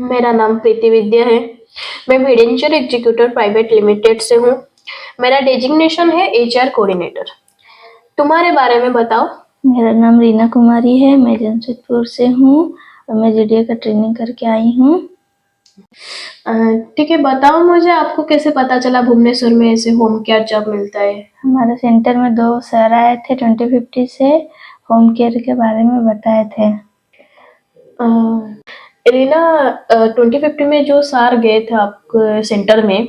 मेरा नाम प्रीति विद्या है। मैं विडेंचर एग्जीक्यूटर प्राइवेट लिमिटेड से हूँ। मेरा डेजिग्नेशन है एचआर कोऑर्डिनेटर। तुम्हारे बारे में बताओ। मेरा नाम रीना कुमारी है। मैं जमशेदपुर से हूँ और मैं जीडीए का ट्रेनिंग करके आई हूँ। ठीक है, बताओ मुझे आपको कैसे पता चला भुवनेश्वर में ऐसे होम केयर जॉब मिलता है। हमारे सेंटर में 2 सर आए थे 2050 से, होम केयर के बारे में बताए थे। रीना, 2050 में जो सर गए थे आपके सेंटर में,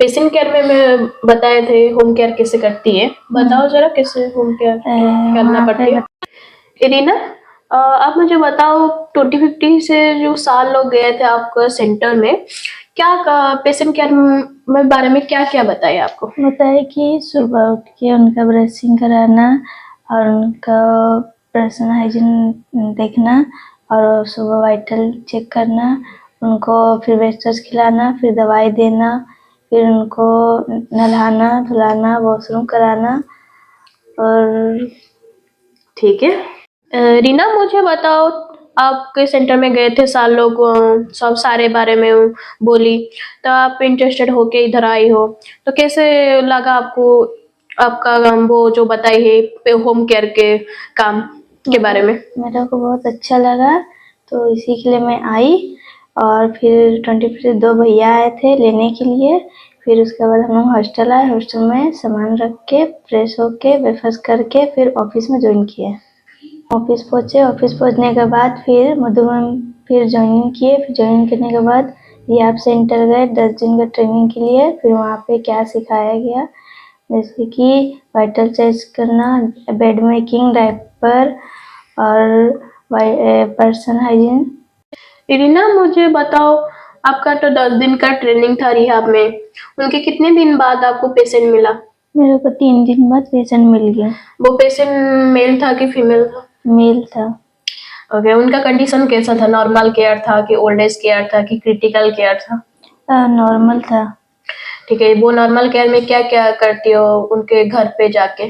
पेशेंट केयर में मैं बताए थे होम केयर कैसे करती है। बताओ जरा कैसे होम केयर करना पड़ती है। रीना, आप मुझे बताओ 2050 से जो साल लोग गए थे आपके सेंटर में, क्या पेशेंट केयर में बारे में क्या क्या बताए आपको। बताए कि सुबह उठ के उनका ब्रशिंग कराना और उनका पर्सनल हाइजीन देखना और सुबह वाइटल चेक करना, उनको फिर ब्रेकफास्ट खिलाना, फिर दवाई देना, फिर उनको नहलाना धुलाना, वॉशरूम कराना। और ठीक है। रीना, मुझे बताओ आपके सेंटर में गए थे साल लोग, सब सारे बारे में बोली, तो आप इंटरेस्टेड होके इधर आई हो, तो कैसे लगा आपको आपका वो जो बताई है होम केयर के काम के बारे में। मेरे को बहुत अच्छा लगा, तो इसी के लिए मैं आई। और फिर 20 2 भैया आए थे लेने के लिए। फिर उसके बाद हम लोग हॉस्टल आए। हॉस्टल में सामान रख के फ्रेश होके ब्रेकफास्ट करके फिर ऑफिस में ज्वाइन किए। ऑफिस पहुँचे। ऑफिस पहुँचने के बाद फिर मधुबन फिर ज्वाइनिंग किए। फिर ज्वाइनिंग करने के बाद रिहैब सेंटर गए 10 दिन का ट्रेनिंग के लिए। फिर वहाँ पे क्या सिखाया गया, जैसे कि वाइटल चेक करना, बेड मेकिंग, डायपर और पर्सनल हाइजीन। रीना, मुझे बताओ आपका तो 10 दिन का ट्रेनिंग था रिहाब में, उनके कितने दिन बाद आपको पेशेंट मिला। मेरे को 3 दिन बाद पेशेंट मिल गया। वो पेशेंट मेल था कि फीमेल था। मेल था। ओके, उनका कंडीशन कैसा था, नॉर्मल केयर था कि ओल्ड एज केयर था कि क्रिटिकल केयर था। नॉर्मल था। ठीक है, वो नॉर्मल केयर में क्या क्या करती हो उनके घर पे जाके।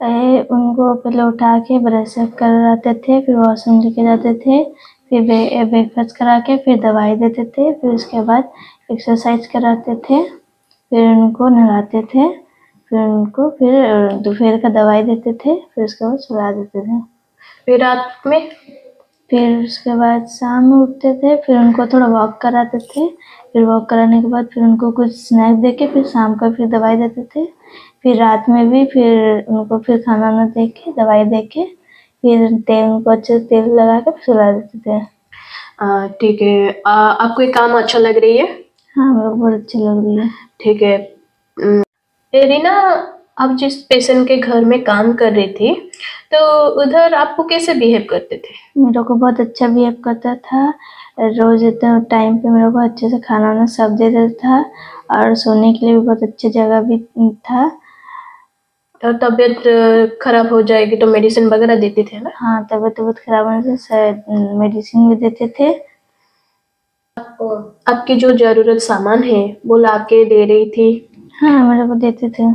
उनको पहले उठा के ब्रश कराते थे, फिर वॉशरूम लेके जाते थे, फिर ब्रेकफास्ट करा के फिर दवाई देते थे, फिर उसके बाद एक्सरसाइज कराते थे, फिर उनको नहलाते थे, फिर उनको फिर दोपहर का दवाई देते थे, फिर उसके बाद सुला देते थे। फिर रात में, फिर उसके बाद शाम में उठते थे, फिर उनको थोड़ा वॉक कराते थे, फिर वॉक कराने के बाद फिर उनको कुछ स्नैक्स दे के फिर शाम को फिर दवाई देते थे। फिर रात में भी फिर उनको फिर खाना वाना दे के दवाई दे के फिर तेल उनको अच्छे से तेल लगा के सुला देते थे। ठीक है। आपको ये काम अच्छा लग रही है। हाँ, मेरे को बहुत अच्छी लग रही है। ठीक है। रीना, आप जिस पेशेंट के घर में काम कर रही थी, तो उधर आपको कैसे बिहेव करते थे। मेरे को बहुत अच्छा बिहेव करता था। रोज इतना टाइम पे मेरे को अच्छे से खाना वाना सब दे देता था और सोने के लिए भी बहुत अच्छी जगह भी था। तो तबीयत खराब हो जाएगी तो मेडिसिन वगैरह देते थे ना। हाँ, तबीयत खराब होने से मेडिसिन भी देते थे। आपकी जो जरूरत सामान है वो लाके दे रही थी। हाँ, मेरे को देते थे।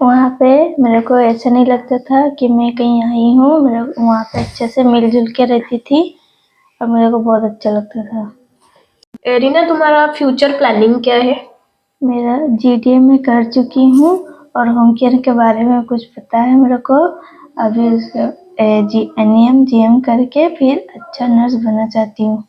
वहाँ पे मेरे को ऐसा नहीं लगता था कि मैं कहीं आई हूँ। मेरे वहाँ पे अच्छे से मिलजुल के रहती थी और मेरे को बहुत अच्छा लगता था। रीना, तुम्हारा फ्यूचर प्लानिंग क्या है। मेरा जीडीए में कर चुकी हूँ और होम केयर के बारे में कुछ पता है मेरे को। अभी एनएम जीएम करके फिर अच्छा नर्स बनना चाहती हूँ।